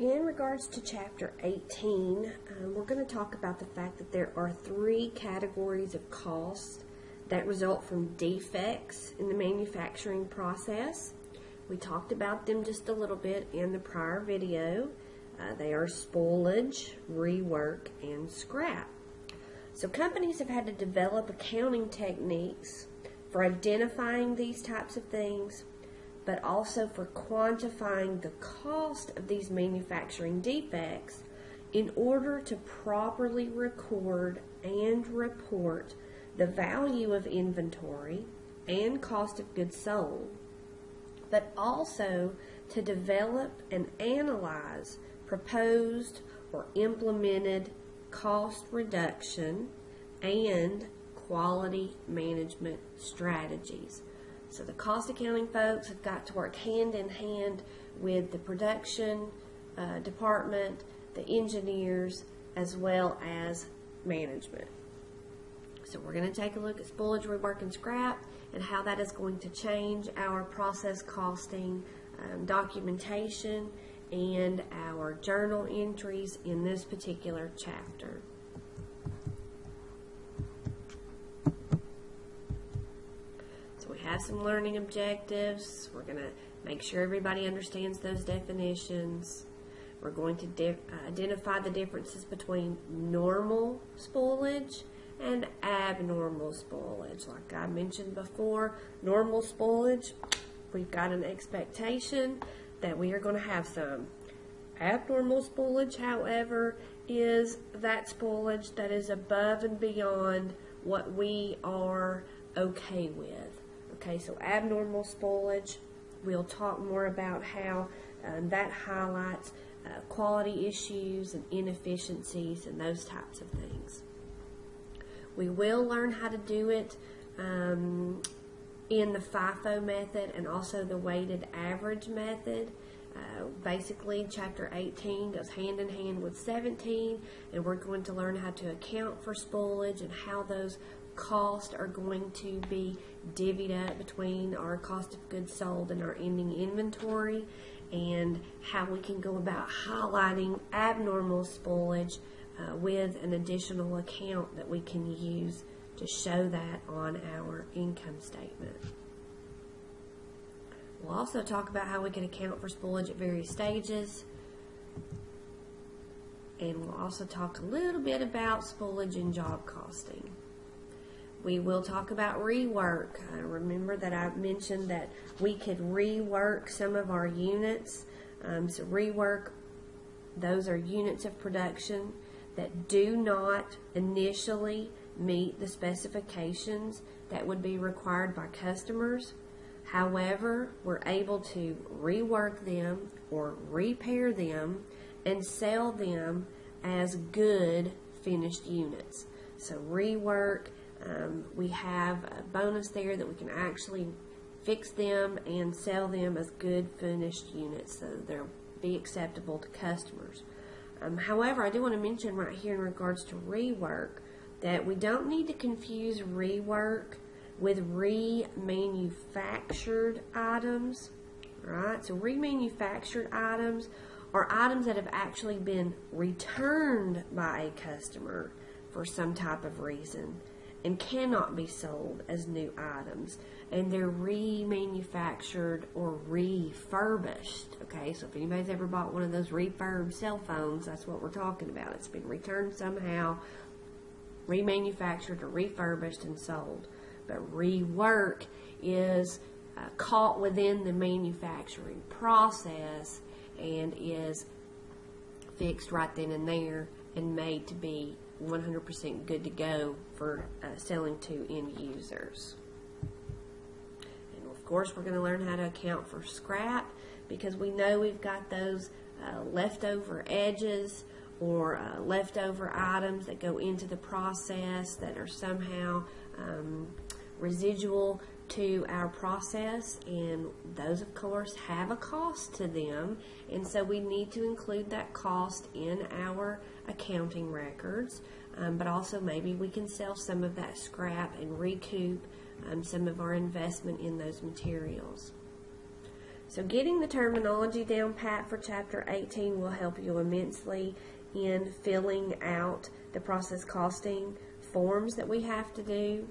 In regards to Chapter 18, we're going to talk about the fact that there are 3 categories of costs that result from defects in the manufacturing process. We talked about them just a little bit in the prior video. They are spoilage, rework, and scrap. So companies have had to develop accounting techniques for identifying these types of things, but also for quantifying the cost of these manufacturing defects in order to properly record and report the value of inventory and cost of goods sold, but also to develop and analyze proposed or implemented cost reduction and quality management strategies. So the cost accounting folks have got to work hand in hand with the production department, the engineers, as well as management. So we're going to take a look at spoilage, rework, and scrap and how that is going to change our process costing, documentation, and our journal entries in this particular chapter. So we have some learning objectives. We're going to make sure everybody understands those definitions. We're going to identify the differences between normal spoilage and abnormal spoilage. Like I mentioned before, normal spoilage, we've got an expectation that we are going to have some. Abnormal spoilage, however, is that spoilage that is above and beyond what we are okay with. Okay, so abnormal spoilage, we'll talk more about how that highlights quality issues and inefficiencies and those types of things. We will learn how to do it in the FIFO method and also the weighted average method. Basically, Chapter 18 goes hand in hand with 17, and we're going to learn how to account for spoilage and how those costs are going to be divvied up between our cost of goods sold and our ending inventory, and how we can go about highlighting abnormal spoilage with an additional account that we can use to show that on our income statement. We'll also talk about how we can account for spoilage at various stages, and we'll also talk a little bit about spoilage and job costing. We will talk about rework. Remember that I mentioned that we could rework some of our units. So rework, those are units of production that do not initially meet the specifications that would be required by customers. However, we're able to rework them or repair them and sell them as good finished units. So rework, we have a bonus there that we can actually fix them and sell them as good finished units so they'll be acceptable to customers. However, I do want to mention right here in regards to rework that we don't need to confuse rework with remanufactured items. Right? So remanufactured items are items that have actually been returned by a customer for some type of reason and cannot be sold as new items, and they're remanufactured or refurbished. Okay, so if anybody's ever bought one of those refurbed cell phones, that's what we're talking about. It's been returned somehow, remanufactured or refurbished and sold. But rework is caught within the manufacturing process and is fixed right then and there and made to be 100% good to go for selling to end users. And of course, we're going to learn how to account for scrap because we know we've got those leftover edges or leftover items that go into the process that are somehow residual to our process, and those of course have a cost to them, and so we need to include that cost in our accounting records, but also maybe we can sell some of that scrap and recoup some of our investment in those materials. So getting the terminology down pat for Chapter 18 will help you immensely in filling out the process costing forms that we have to do.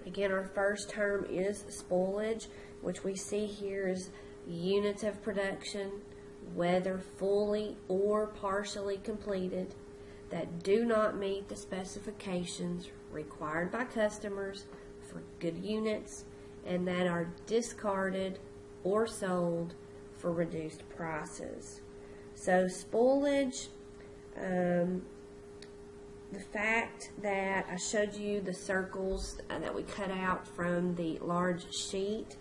Again, our first term is spoilage, which we see here is units of production, whether fully or partially completed, that do not meet the specifications required by customers for good units and that are discarded or sold for reduced prices. So spoilage, the fact that I showed you the circles that we cut out from the large sheet,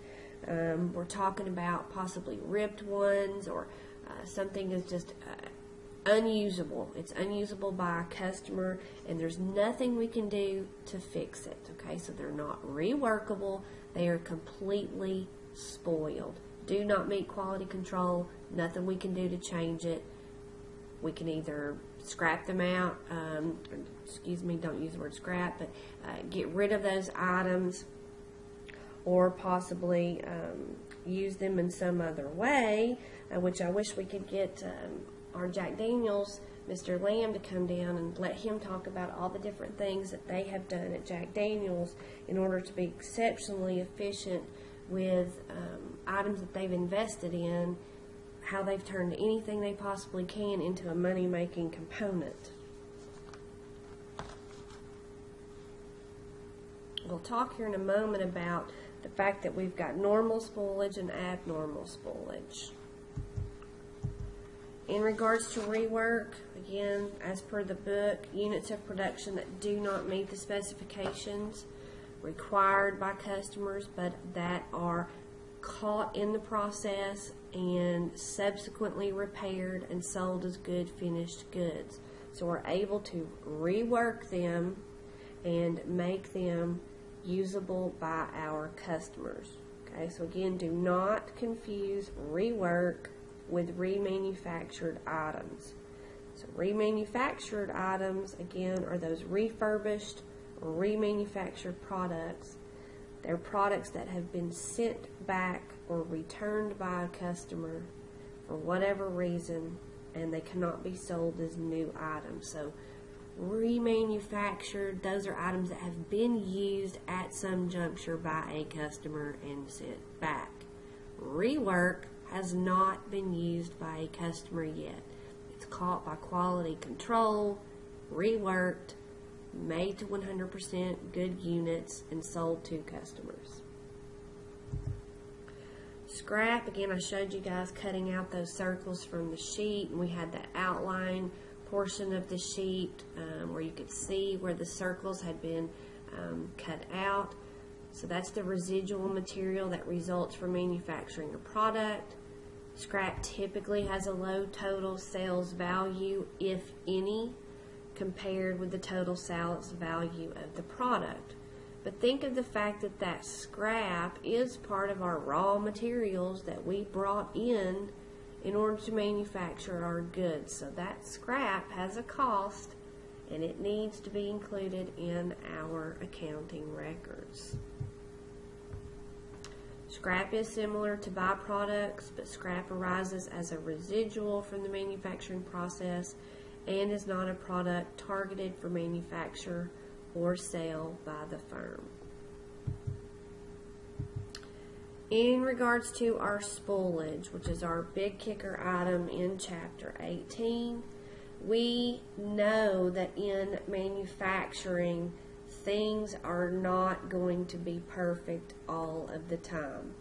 we're talking about possibly ripped ones or something is just unusable. It's unusable by a customer and there's nothing we can do to fix it. Okay, so they're not reworkable. They are completely spoiled. Do not meet quality control. Nothing we can do to change it. We can either scrap them out, excuse me, don't use the word scrap, but get rid of those items or possibly use them in some other way, which I wish we could get our Jack Daniels, Mr. Lamb, to come down and let him talk about all the different things that they have done at Jack Daniels in order to be exceptionally efficient with items that they've invested in, how they've turned anything they possibly can into a money-making component. We'll talk here in a moment about the fact that we've got normal spoilage and abnormal spoilage. In regards to rework, again, as per the book, units of production that do not meet the specifications required by customers, but that are caught in the process and subsequently repaired and sold as good finished goods. So we're able to rework them and make them usable by our customers. Okay, so again, do not confuse rework with remanufactured items. So remanufactured items, again, are those refurbished or remanufactured products. They're products that have been sent back or returned by a customer for whatever reason, and they cannot be sold as new items. So remanufactured, those are items that have been used at some juncture by a customer and sent back. Rework has not been used by a customer yet. It's caught by quality control, reworked, made to 100% good units, and sold to customers. Scrap, again, I showed you guys cutting out those circles from the sheet, and we had that outline portion of the sheet where you could see where the circles had been cut out. So that's the residual material that results from manufacturing a product. Scrap typically has a low total sales value, if any, compared with the total sales value of the product. But think of the fact that that scrap is part of our raw materials that we brought in order to manufacture our goods. So that scrap has a cost and it needs to be included in our accounting records. Scrap is similar to byproducts, but scrap arises as a residual from the manufacturing process and is not a product targeted for manufacture or sale by the firm. In regards to our spoilage, which is our big kicker item in Chapter 18, we know that in manufacturing, things are not going to be perfect all of the time.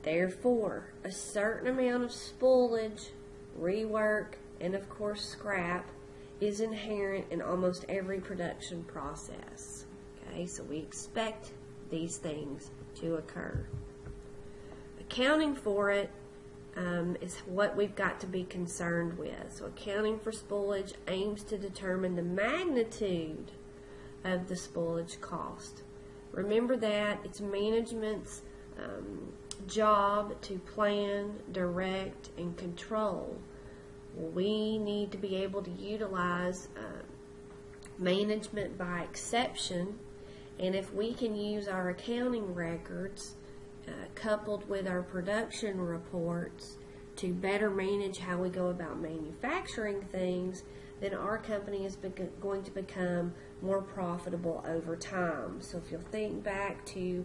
Therefore, a certain amount of spoilage, rework, and of course scrap is inherent in almost every production process. Okay, so we expect these things to occur. Accounting for it is what we've got to be concerned with. So accounting for spoilage aims to determine the magnitude of the spoilage cost. Remember that it's management's job to plan, direct, and control. We need to be able to utilize management by exception, and if we can use our accounting records coupled with our production reports to better manage how we go about manufacturing things, then our company is going to become more profitable over time. So if you'll think back to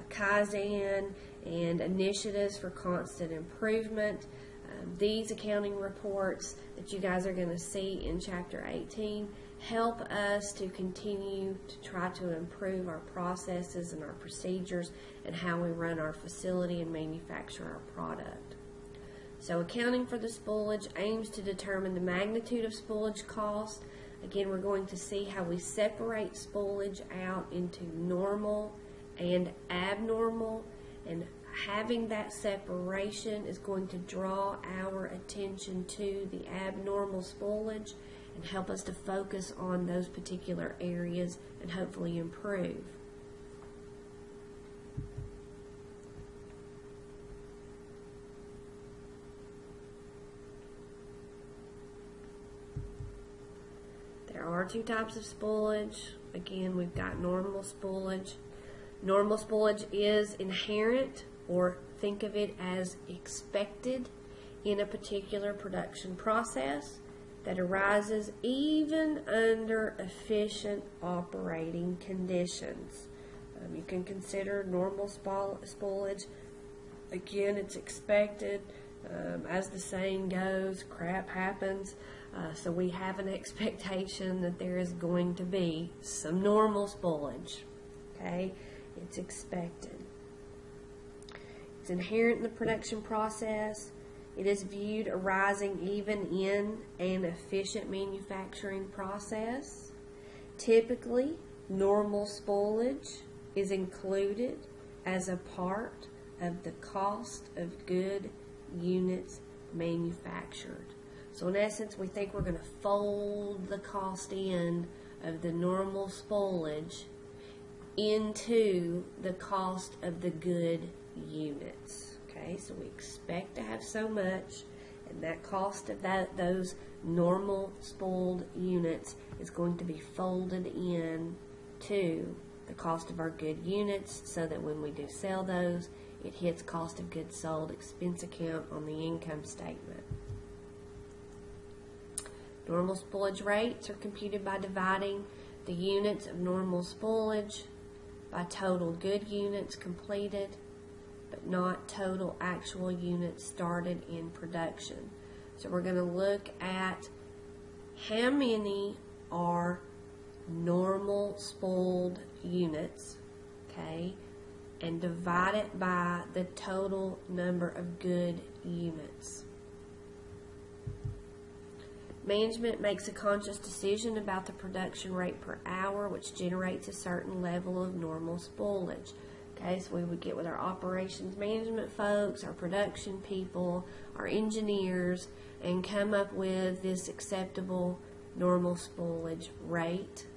Kaizen and initiatives for constant improvement, these accounting reports that you guys are going to see in Chapter 18 help us to continue to try to improve our processes and our procedures and how we run our facility and manufacture our product. So accounting for the spoolage aims to determine the magnitude of spoolage cost. Again, we're going to see how we separate spoolage out into normal and abnormal, and having that separation is going to draw our attention to the abnormal spoolage and help us to focus on those particular areas and hopefully improve. There are two types of spoolage. Again, we've got normal spoolage. Normal spoolage is inherent, or think of it as expected, in a particular production process that arises even under efficient operating conditions. You can consider normal spoolage. Again, it's expected. As the saying goes, crap happens. So we have an expectation that there is going to be some normal spoolage. Okay? It's expected. It's inherent in the production process. It is viewed arising even in an efficient manufacturing process. Typically, normal spoolage is included as a part of the cost of good units manufactured. So in essence, we think we're going to fold the cost in of the normal spoolage into the cost of the good units. Okay, so we expect to have so much, and that cost of those normal spooled units is going to be folded in to the cost of our good units, so that when we do sell those, it hits cost of goods sold expense account on the income statement. Normal spoolage rates are computed by dividing the units of normal spoolage by total good units completed, but not total actual units started in production. So we're going to look at how many are normal spooled units, okay, and divide it by the total number of good units. Management makes a conscious decision about the production rate per hour, which generates a certain level of normal spoolage. Okay, so we would get with our operations management folks, our production people, our engineers, and come up with this acceptable normal spoolage rate.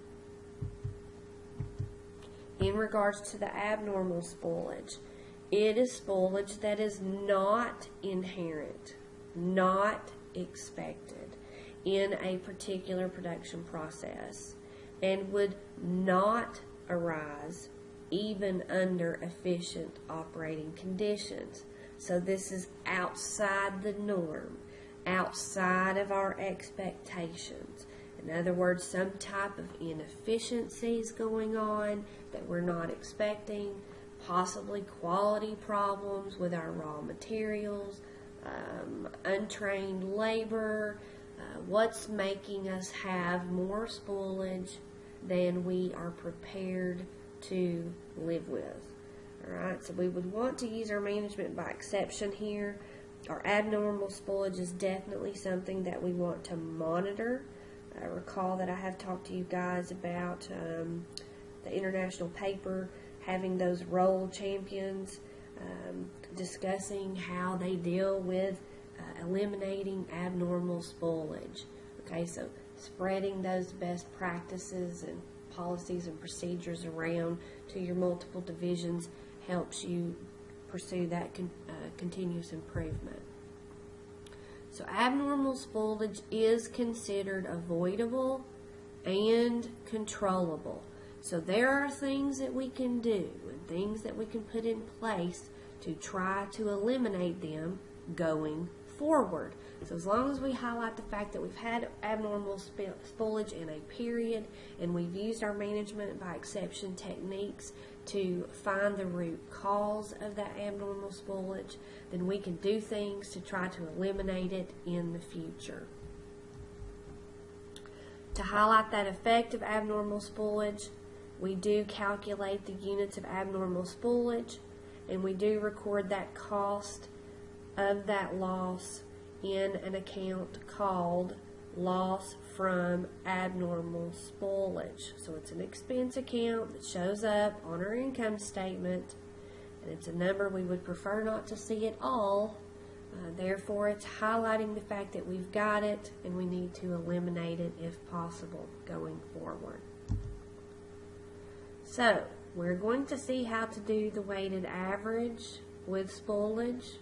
In regards to the abnormal spoolage, it is spoolage that is not inherent, not expected in a particular production process, and would not arise even under efficient operating conditions. So this is outside the norm, outside of our expectations. In other words, some type of inefficiencies going on that we're not expecting, possibly quality problems with our raw materials, untrained labor, what's making us have more spoolage than we are prepared to live with. Alright, so we would want to use our management by exception here. Our abnormal spoolage is definitely something that we want to monitor. Recall that I have talked to you guys about the international paper having those role champions discussing how they deal with eliminating abnormal spoolage. Okay, so spreading those best practices and policies and procedures around to your multiple divisions helps you pursue that continuous improvement. So abnormal spoolage is considered avoidable and controllable. So there are things that we can do and things that we can put in place to try to eliminate them going forward. So as long as we highlight the fact that we've had abnormal spoolage in a period and we've used our management by exception techniques to find the root cause of that abnormal spoolage, then we can do things to try to eliminate it in the future. To highlight that effect of abnormal spoolage, we do calculate the units of abnormal spoolage, and we do record that cost of that loss in an account called loss from abnormal spoolage. So it's an expense account that shows up on our income statement, and it's a number we would prefer not to see at all. Therefore, it's highlighting the fact that we've got it and we need to eliminate it if possible going forward. So, we're going to see how to do the weighted average with spoolage,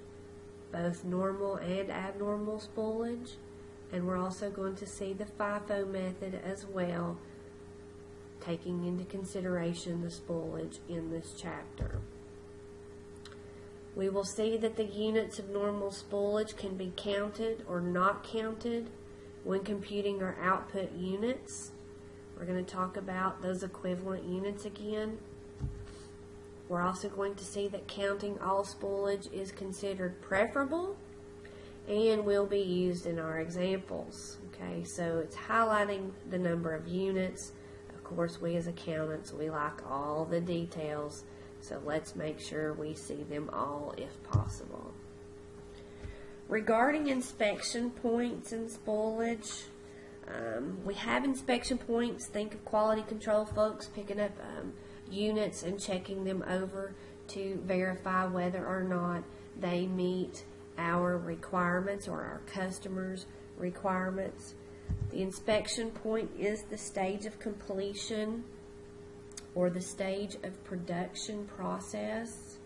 both normal and abnormal spoolage, and we're also going to see the FIFO method as well, taking into consideration the spoolage in this chapter. We will see that the units of normal spoolage can be counted or not counted when computing our output units. We're going to talk about those equivalent units again. We're also going to see that counting all spoolage is considered preferable and will be used in our examples. Okay, so it's highlighting the number of units. Of course, we as accountants, we like all the details, so let's make sure we see them all if possible. Regarding inspection points and spoolage, we have inspection points. Think of quality control folks picking up units and checking them over to verify whether or not they meet our requirements or our customers' requirements. The inspection point is the stage of completion or the stage of production process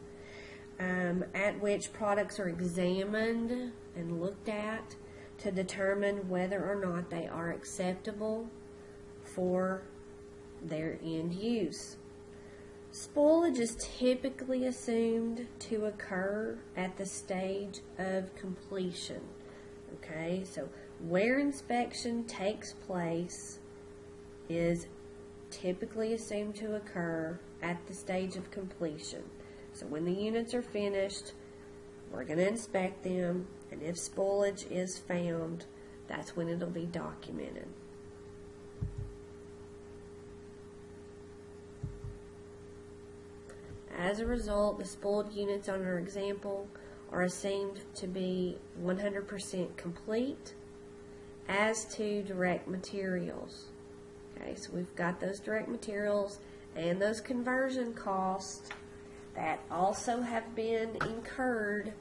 at which products are examined and looked at to determine whether or not they are acceptable for their end use. Spoolage is typically assumed to occur at the stage of completion. Okay, so where inspection takes place is typically assumed to occur at the stage of completion. So when the units are finished, we're going to inspect them, and if spoolage is found, that's when it'll be documented. As a result, the spooled units on our example are assumed to be 100% complete as to direct materials. Okay, so we've got those direct materials and those conversion costs that also have been incurred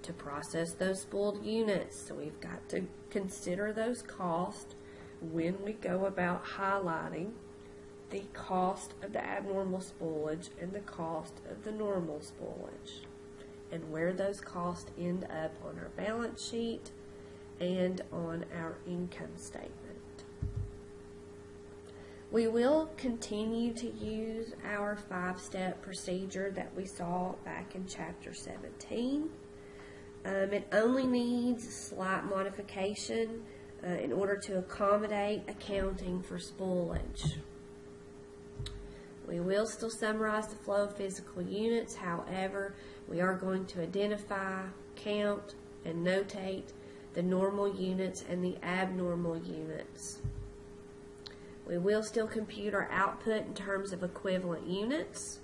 to process those spooled units. So we've got to consider those costs when we go about highlighting the cost of the abnormal spoolage and the cost of the normal spoolage, and where those costs end up on our balance sheet and on our income statement. We will continue to use our 5-step procedure that we saw back in Chapter 17. It only needs slight modification in order to accommodate accounting for spoolage. We will still summarize the flow of physical units. However, we are going to identify, count, and notate the normal units and the abnormal units. We will still compute our output in terms of equivalent units.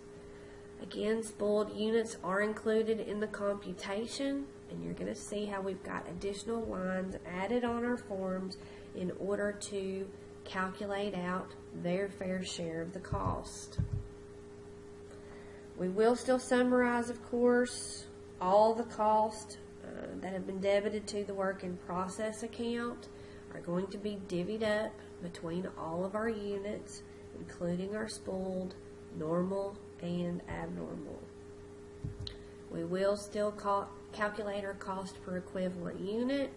Again, spooled units are included in the computation, and you're going to see how we've got additional lines added on our forms in order to calculate out their fair share of the cost. We will still summarize, of course, all the costs that have been debited to the work in process account are going to be divvied up between all of our units, including our spooled, normal, and abnormal. We will still calculate our cost per equivalent unit,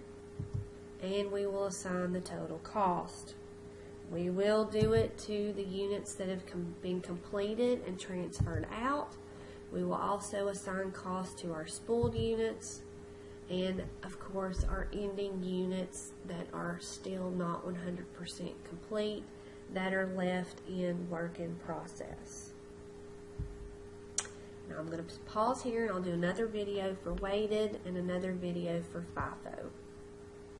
and we will assign the total cost. We will do it to the units that have been completed and transferred out. We will also assign costs to our spooled units and, of course, our ending units that are still not 100% complete, that are left in work in process. Now I'm going to pause here and I'll do another video for weighted and another video for FIFO.